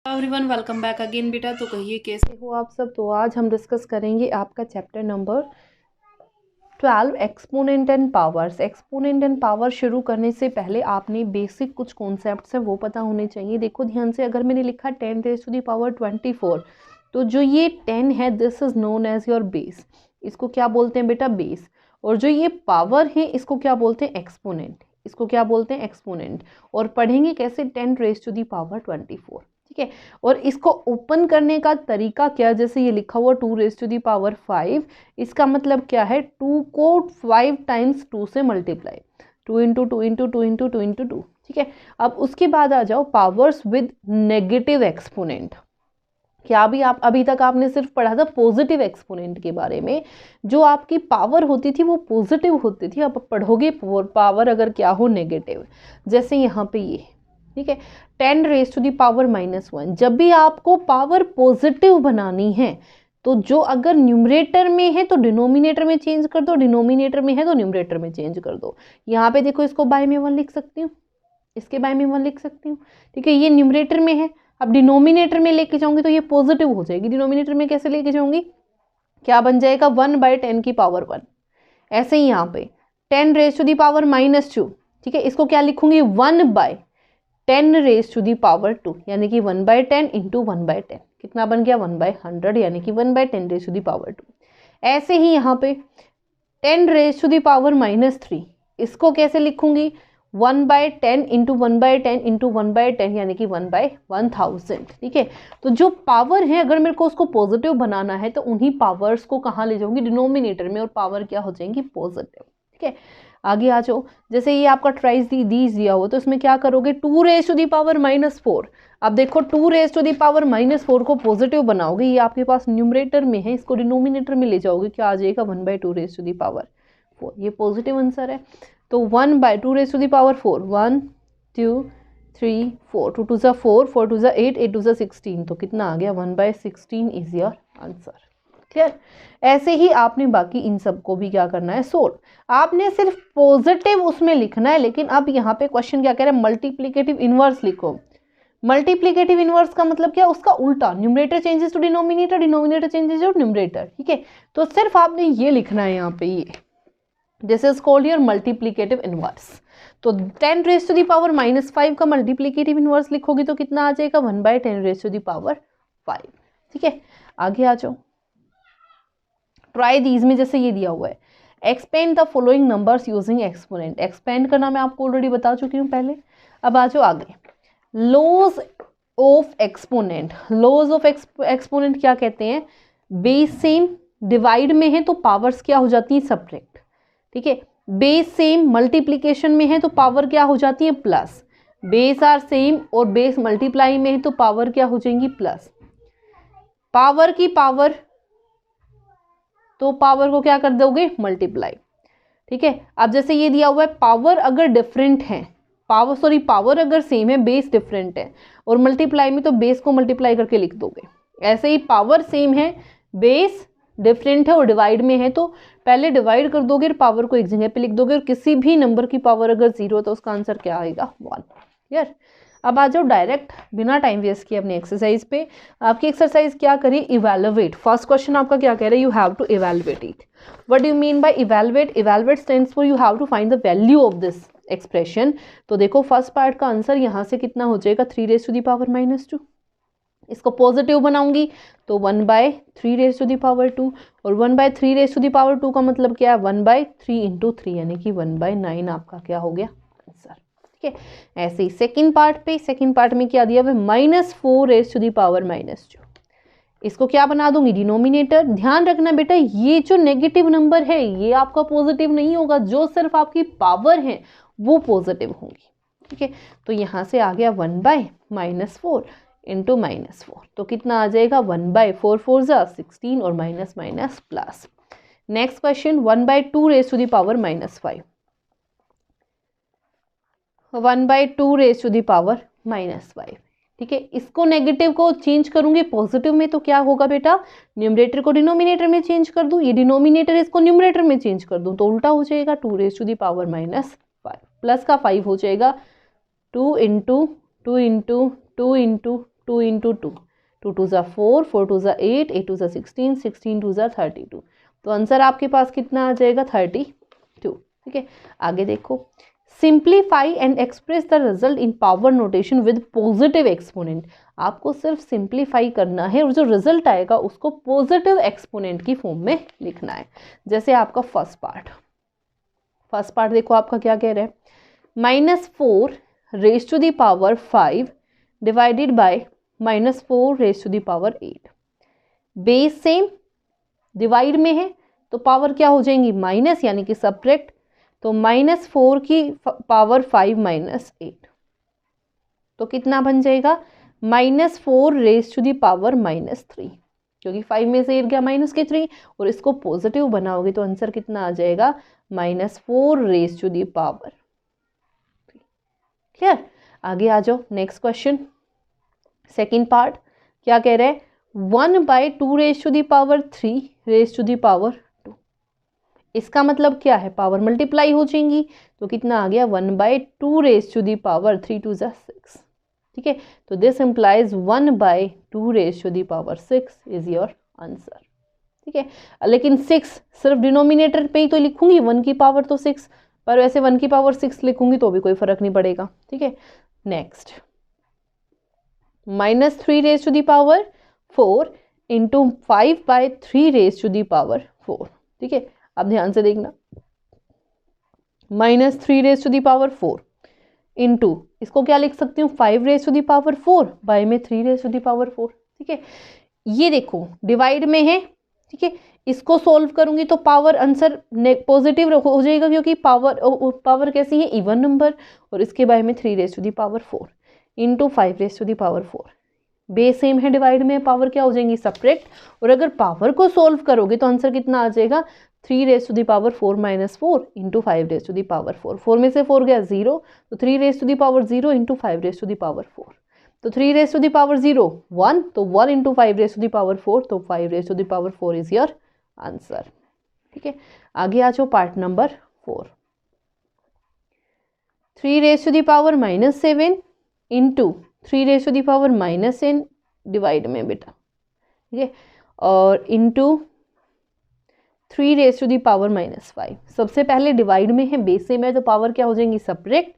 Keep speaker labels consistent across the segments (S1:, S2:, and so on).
S1: Everyone welcome back again बेटा। तो कहिए कैसे हो आप सब। तो आज हम डिस्कस करेंगे आपका chapter number 12 exponent and powers. Exponent and power शुरू करने से पहले आपने बेसिक कुछ कॉन्सेप्ट्स हैं वो पता होने चाहिए। देखो ध्यान से, अगर मैंने लिखा 10 रेज़ टू द पावर 24, तो जो ये 10 है this is known as your base. इसको क्या बोलते हैं बेटा? बेस। और जो ये पावर है इसको क्या बोलते हैं? एक्सपोनेंट। इसको क्या बोलते हैं? एक्सपोनेंट। और पढ़ेंगे कैसे? 10 रेज़ टू द पावर 24। ठीक है। और इसको ओपन करने का तरीका क्या? जैसे ये लिखा हुआ 2 रेज़ टू दी पावर 5, इसका मतलब क्या है? 2 को 5 टाइम्स 2 से multiply, 2 into 2 into 2 into 2 into 2। ठीक है। अब उसके बाद आ जाओ पावर्स विद नेगेटिव एक्सपोनेंट। क्या अभी तक आपने सिर्फ पढ़ा था पॉजिटिव एक्सपोनेंट के बारे में। जो आपकी पावर होती थी वो पॉजिटिव होती थी। अब पढ़ोगे पावर अगर क्या हो नेगेटिव, जैसे यहाँ पे ये। ठीक है। 10 रेज़ टू दी पावर -1। जब भी आपको पावर पॉजिटिव बनानी है तो जो अगर न्यूमरेटर में है तो डिनोमिनेटर में चेंज कर दो, डिनोमिनेटर में है तो न्यूमरेटर में चेंज कर दो। यहाँ पे देखो, इसको बाय में 1 लिख सकती हूँ, इसके बाय में 1 लिख सकती हूँ। ठीक है। ये न्यूमरेटर में है, अब डिनोमिनेटर में लेके जाऊंगी तो ये पॉजिटिव हो जाएगी। डिनोमिनेटर में कैसे लेके जाऊंगी? क्या बन जाएगा? 1/10 की पावर 1। ऐसे ही यहाँ पे 10 रेज़ टू दी पावर -2। ठीक है। इसको क्या लिखूंगी? 1/10 रेज़ टू दी पावर 2, यानी कि 1/10 इंटू 1/10 कितना बन गया? 1/100, यानी कि 1/10 रेज़ टू दी पावर 2। ऐसे ही यहाँ पे 10 रेज़ टू दी पावर -3, इसको कैसे लिखूंगी? 1/10 इंटू 1/10 इंटू 1/10, यानी कि 1/1000। ठीक है। तो जो पावर है अगर मेरे को उसको पॉजिटिव बनाना है तो उन्हीं पावर्स को कहाँ ले जाऊंगी? डिनोमिनेटर में, और पावर क्या हो जाएंगी? पॉजिटिव। ठीक है। आगे आ जाओ। जैसे ये आपका ट्राइस दीज दिया हो तो इसमें क्या करोगे? 2 रेज़ टू दी पावर -4। अब देखो 2 रेज़ टू दी पावर -4 को पॉजिटिव बनाओगे, ये आपके पास न्यूमरेटर में है, इसको डिनोमिनेटर में ले जाओगे, क्या आ जाएगा? 1/2 रेज़ टू दी पावर 4। ये पॉजिटिव आंसर है। तो 1/2 रेज़ टू दी पावर 4, 1 2 3 4, 2 2 4, 4 2 8, 8 2 16, तो कितना आ गया? 1/16 इज योर आंसर। क्लियर? ऐसे ही आपने बाकी इन सब को भी क्या करना है? सोल्व। आपने सिर्फ पॉजिटिव उसमें लिखना है, लेकिन अब यहाँ पे क्वेश्चन क्या कह रहा है? मल्टीप्लिकेटिव इनवर्स लिखो। मल्टीप्लिकेटिव इनवर्स का मतलब क्या? उसका उल्टा। Numerator changes to denominator, denominator changes to numerator. ठीक है। तो सिर्फ आपने ये लिखना है यहाँ पे, ये this is called your multiplicative inverse. तो 10 रेज़ टू दी पावर -5 का मल्टीप्लिकेटिव इनवर्स लिखोगे तो कितना आ जाएगा? 1/10 रेज़ टू दी पावर 5। ठीक है। आगे आ जाओ। ट्राई दीज में जैसे ये दिया हुआ है, expand the following numbers using exponent. Expand करना मैं आपको ऑलरेडी बता चुकी हूँ पहले। अब आ जाओ आगे। Laws of exponent. Laws of exponent क्या कहते हैं? बेस सेम डिवाइड में है तो पावर्स क्या हो जाती है? सब्ट्रैक्ट। ठीक है। बेस सेम मल्टीप्लिकेशन में है तो पावर क्या हो जाती है? प्लस। बेस आर सेम और बेस मल्टीप्लाई में है तो पावर क्या हो जाएंगी? प्लस। पावर की पावर, तो पावर को क्या कर दोगे? मल्टीप्लाई। ठीक है। अब जैसे ये दिया हुआ है, पावर अगर डिफरेंट है, पावर अगर सेम है, बेस डिफरेंट है, और मल्टीप्लाई में तो बेस को मल्टीप्लाई करके लिख दोगे। ऐसे ही पावर सेम है, बेस डिफरेंट है और डिवाइड में है तो पहले डिवाइड कर दोगे और पावर को एक जगह पे लिख दोगे। और किसी भी नंबर की पावर अगर 0 तो उसका आंसर क्या आएगा? 1। क्लियर? अब आ जाओ डायरेक्ट बिना टाइम वेस्ट किए अपनी एक्सरसाइज पे। आपकी एक्सरसाइज क्या करिए? इवैल्यूएट। फर्स्ट क्वेश्चन आपका क्या कह रहा है? You have to evaluate it. What do you mean by evaluate? Evaluate stands for you have to find the value of this expression. तो देखो फर्स्ट पार्ट का आंसर यहाँ से कितना हो जाएगा? 3 रेज़ टू दी पावर -2। इसको पॉजिटिव बनाऊंगी तो 1/3 रेज़ टू दी पावर 2, और 1/3 रेज़ टू दी पावर 2 का मतलब क्या है? 1/3 इंटू 3, यानी कि 1/9 आपका क्या हो गया? आंसर। ठीक है। ऐसे ही सेकंड पार्ट पे, सेकंड पार्ट में क्या दिया हुआ है? -4 रेज़ टू दी पावर -2। इसको क्या बना दूंगी? डिनोमिनेटर। ध्यान रखना बेटा, ये जो नेगेटिव नंबर है ये आपका पॉजिटिव नहीं होगा, जो सिर्फ आपकी पावर है वो पॉजिटिव होंगी। ठीक है। तो यहाँ से आ गया 1/-4 इंटू -4, तो कितना आ जाएगा? 1/4 4 जा 16 और minus minus plus. Next question 1/2 raise to the power -5। 1/2 raise to the power -5। ठीक है। इसको नेगेटिव को चेंज करूंगी पॉजिटिव में तो क्या होगा बेटा? न्यूमरेटर को डिनोमिनेटर में चेंज कर दूं, ये डिनोमिनेटर इसको न्यूमरेटर में चेंज कर दूं तो उल्टा हो जाएगा। 2 raise to the power -5 plus का 5 हो जाएगा 2 इंटू 2 इंटू 2 इंटू 2 इंटू 2, 2 2 ज़ा 4, 4 2 ज़ा 8, 8 2 ज़ा 16, 16 2 ज़ा 32। तो आंसर आपके पास कितना आ जाएगा 32। ठीक है, आगे देखो, simplify and express the result in power notation with positive exponent. आपको सिर्फ सिंप्लीफाई करना है और जो रिजल्ट आएगा उसको पॉजिटिव एक्सपोनेंट की फॉर्म में लिखना है। जैसे आपका फर्स्ट पार्ट देखो, आपका क्या कह रहा है, -4 raise to the power 5 divided by -4 raise to the power 8। Base same, divide में है तो पावर क्या हो जाएंगी माइनस, यानी कि सब्ट्रैक्ट, तो -4 की पावर 5 -8 तो कितना बन जाएगा -4 रेज टू दी पावर -3, क्योंकि 5 में से 8 गया -3 और इसको पॉजिटिव बनाओगे तो आंसर कितना आ जाएगा -4 raise to the power 3। Clear, आगे आ जाओ, नेक्स्ट क्वेश्चन, सेकेंड पार्ट क्या कह रहे हैं, 1/2 raise to the power 3 raise to the power 2। इसका मतलब क्या है, पावर मल्टीप्लाई हो जाएंगी तो कितना आ गया 1/2 रेज टू दी पावर 3 2 ज़ा 6। ठीक है, तो this implies 1/2 raise to the power 6 is your answer. ठीक है, लेकिन 6 सिर्फ डिनोमिनेटर पे ही तो लिखूंगी, 1 की पावर तो 6, पर वैसे 1 की पावर 6 लिखूंगी तो भी कोई फर्क नहीं पड़ेगा। ठीक है, next, -3 raise to the power 4 into 5/3 raise to the power 4। ठीक है, अब ध्यान से देखना, -3 raise to the power 4 into, इसको क्या लिख सकती हूँ 5 raise to the power 4 by में 3 रेज टू दी पावर 4। ठीक है, ये देखो डिवाइड में है। ठीक है, इसको सोल्व करूंगी तो पावर आंसर पॉजिटिव हो जाएगा, क्योंकि पावर कैसी है इवन नंबर, और इसके बाय में 3 raise to the power 4 into 5 raise to the power 4। Base same है, डिवाइड में पावर क्या हो जाएंगी सब्ट्रैक्ट, और अगर पावर को सोल्व करोगे तो आंसर कितना आ जाएगा 3 raise to the power 4 -4 into 5 raise to the power 4। 4 में से 4 गया 0, तो 3 raise to the power 0 into 5 raise to the power 4। तो 3 रेज टू दी पावर 0 1, तो 1 into 5 raise to the power 4, तो 5 raise to the power 4 is your answer. ठीक है, आगे आ जाओ, part number 4, 3 raise to the power -7 into 3 raise to the power -10 divide में बेटा। ठीक है, और into 3 raise to the power -5। सबसे पहले डिवाइड में है, बेस सेम है, तो पावर क्या हो जाएंगी सब्ट्रैक्ट,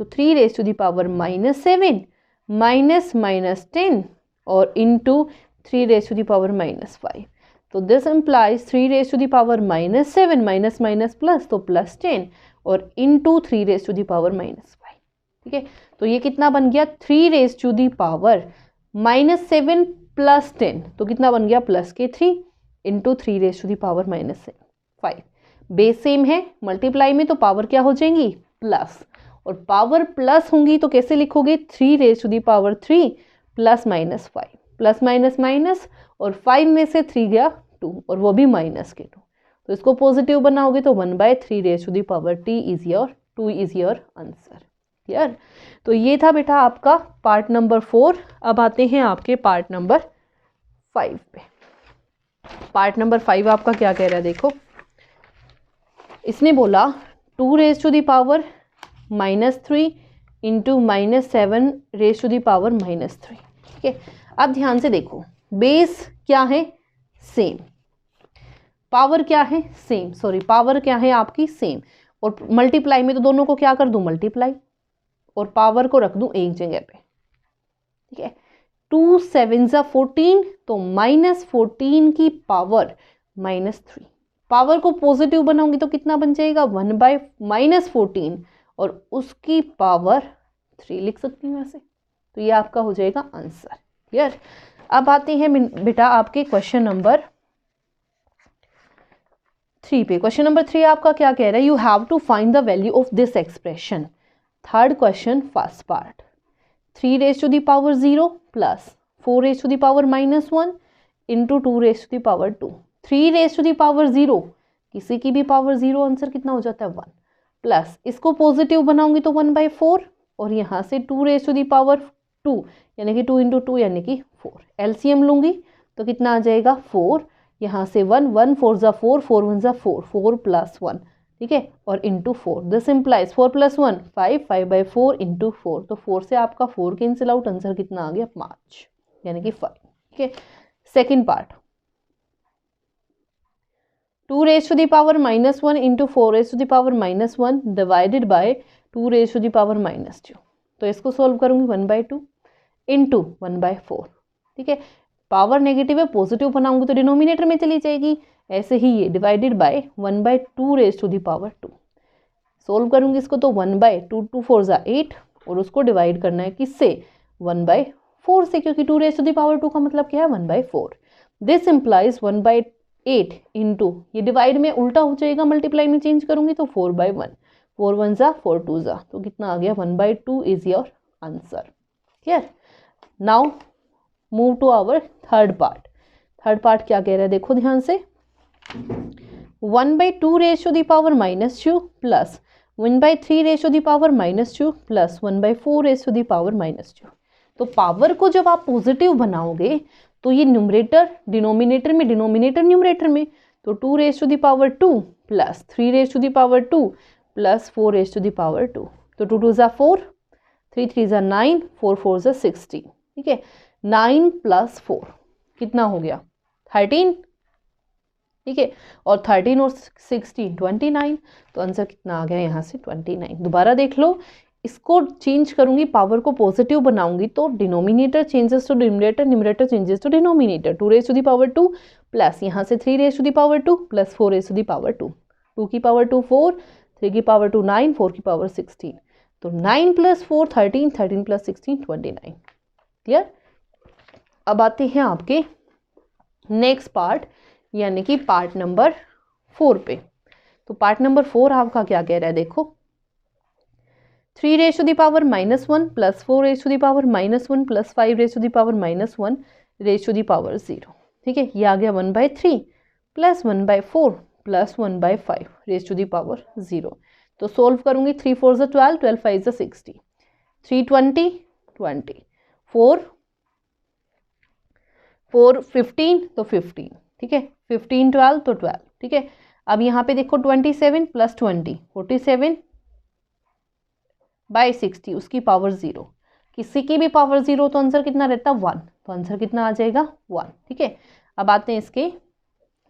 S1: तो 3 रेज टू दी पावर -7 -10 और into 3 raise to the power -5। तो this implies 3 raise to the power -7 minus minus plus, तो +10 और into 3 raise to the power -5। ठीक है, तो ये कितना बन गया 3 रेज टू दी पावर -7 + 10, तो कितना बन गया +3 into 3 raise to the power -5। Base same है, मल्टीप्लाई में तो पावर क्या हो जाएंगी प्लस, और पावर प्लस होंगी तो कैसे लिखोगे 3 raise to the power 3 + -5, plus minus minus, और 5 में से 3 गया 2 और वो भी -2, तो इसको पॉजिटिव बनाओगे तो 1/3 raise to the power 2 is your answer. Clear, तो ये था बेटा आपका पार्ट नंबर 4। अब आते हैं आपके पार्ट नंबर 5 पे। पार्ट नंबर 5 आपका क्या कह रहा है, देखो इसने बोला 2 raise to the power -3 into -7 raise to the power -3। ठीक है, अब ध्यान से देखो, बेस क्या है सेम, पावर क्या है सेम, पावर क्या है आपकी सेम, और मल्टीप्लाई में तो दोनों को क्या कर दूं मल्टीप्लाई, और पावर को रख दूं एक जगह पे। ठीक है, 2 7 ज़ा 14, तो -14 की पावर -3। पावर को पॉजिटिव बनाऊंगी तो कितना बन जाएगा 1/-14 और उसकी पावर 3 लिख सकती हूँ ऐसे, तो ये आपका हो जाएगा आंसर। क्लियर, अब आते हैं बेटा आपके क्वेश्चन नंबर 3 पे। क्वेश्चन नंबर 3 आपका क्या कह रहा है, you have to find the value of this expression. Third question first part, 3 raise to the power 0 plus 4 raise to the power -1 into 2 raise to the power 2। 3 raise to the power 0, किसी की भी power 0, answer कितना हो जाता है 1, plus इसको positive बनाऊंगी तो 1/4, और यहाँ से 2 रेज टू दी पावर 2 यानी कि 2 इंटू 2 यानी कि 4। एलसीएम लूंगी तो कितना आ जाएगा 4, यहाँ से 1 1 4 ज़ा 4 4 1 ज़ा 4 4 + 1। ठीक है, और इंटू 4, दिस इम्प्लाइज 4 + 1 5 5/4 इंटू 4, तो 4 से आपका 4 कैंसिल आउट, आंसर कितना आ गया 5। यानी कि 5। ठीक है, second part 2 raised to the power -1 into 4 raised to the power -1 divided by 2 raised to the power -2। तो इसको सोल्व करूंगी 1/2 इंटू 1/4। ठीक है, पावर नेगेटिव है, पॉजिटिव बनाऊंगी तो डिनोमिनेटर में चली जाएगी। ऐसे ही ये divided by 1/2 raise to the power 2। Solve करूंगी इसको तो 1/2 2 4 ज़ा 8 और उसको डिवाइड करना है किससे 1/4 से, क्योंकि 2 रेज टू द पावर 2 का मतलब क्या है 1/4। दिस इम्प्लाइज 1/8 इंटू, ये डिवाइड में उल्टा हो जाएगा, मल्टीप्लाई में चेंज करूंगी तो 4/1, 4 1 ज़ा 4 2 ज़ा, तो कितना आ गया 1/2 is your answer. Clear. Now move to our third part. Third part क्या कह रहा है देखो ध्यान से, 1/2 raise to the power -2 plus 1/3 raise to the power -2 plus 1/4 raise to the power -2। तो पावर को जब आप पॉजिटिव बनाओगे तो ये न्यूमरेटर डिनोमिनेटर में, डिनोमिनेटर न्यूमरेटर में, तो 2 raise to the power 2 plus 3 raise to the power 2 plus 4 raise to the power 2। तो 2 2 ज़ा 4, 3 3 ज़ा 9, 4 4 ज़ा 16। ठीक है, 9 + 4 कितना हो गया 13। ठीक है, और 13 और 16 29। तो आंसर कितना आ गया यहाँ से 29। दोबारा देख लो, इसको चेंज करूंगी, पावर को पॉजिटिव बनाऊंगी तो denominator changes to numerator, numerator changes to denominator. 2 raise to the power 2 plus यहाँ से 3 raise to the power 2 plus 4 raise to the power 2, 2 की पावर 2 4, 3 की पावर 2 9, 4 की पावर 16। तो 9 + 4 13, 13 + 16 29। क्लियर। अब आते हैं आपके नेक्स्ट पार्ट यानी कि पार्ट नंबर 4 पे। तो पार्ट नंबर 4 आपका क्या कह रहा है देखो, 3 raise to the power -1 plus 4 raise to the power -1 plus 5 raise to the power -1 raise to the power 0। ठीक है, ये आ गया 1/3 plus 1/4 plus 1/5 raise to the power 0। तो सोल्व करूंगी, 3 4 ज़ा 12, 12 5 ज़ा 60, 3 20 20, 4 4 15 तो 15। ठीक है, 15 12 तो 12। ठीक है, अब यहाँ पे देखो 27 + 20 47 बाई 60, उसकी पावर 0, किसी की भी पावर 0 तो आंसर कितना रहता है 1, तो आंसर कितना आ जाएगा 1। ठीक है, अब आते हैं इसके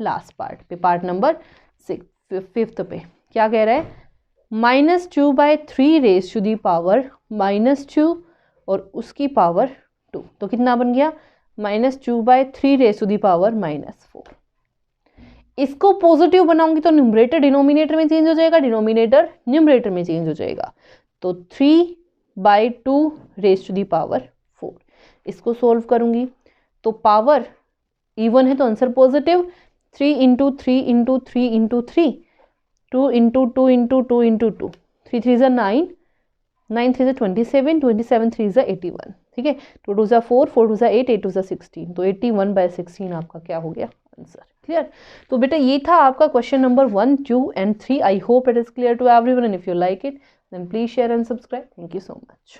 S1: लास्ट पार्ट पे, पार्ट नंबर 5 पे। क्या कह रहा है, -2/3 रेज टू दी पावर -2 और उसकी पावर 2। तो कितना बन गया -2/3 रेज टू दी पावर -4। इसको पॉजिटिव बनाऊंगी तो न्यूमरेटर डिनोमिनेटर में चेंज हो जाएगा, डिनोमिनेटर न्यूमरेटर में चेंज हो जाएगा। तो 3/2 रेज टू दी पावर 4। इसको सोल्व करूंगी तो पावर इवन है तो आंसर पॉजिटिव, 3 × 3 × 3 × 3, 2 × 2 × 2 × 2, 3 3 ज़ा 9, 9 3 ज़ा 27, 27 3 ज़ा 81। ठीक है, 2 2 ज़ा 4, 4 2 ज़ा 8, 8 2 ज़ा 16। तो 81/16 आपका क्या हो गया आंसर। क्लियर। तो बेटा ये था आपका question number 1, 2 and 3। I hope it is clear to everyone and if you like it then please share and subscribe. Thank you so much.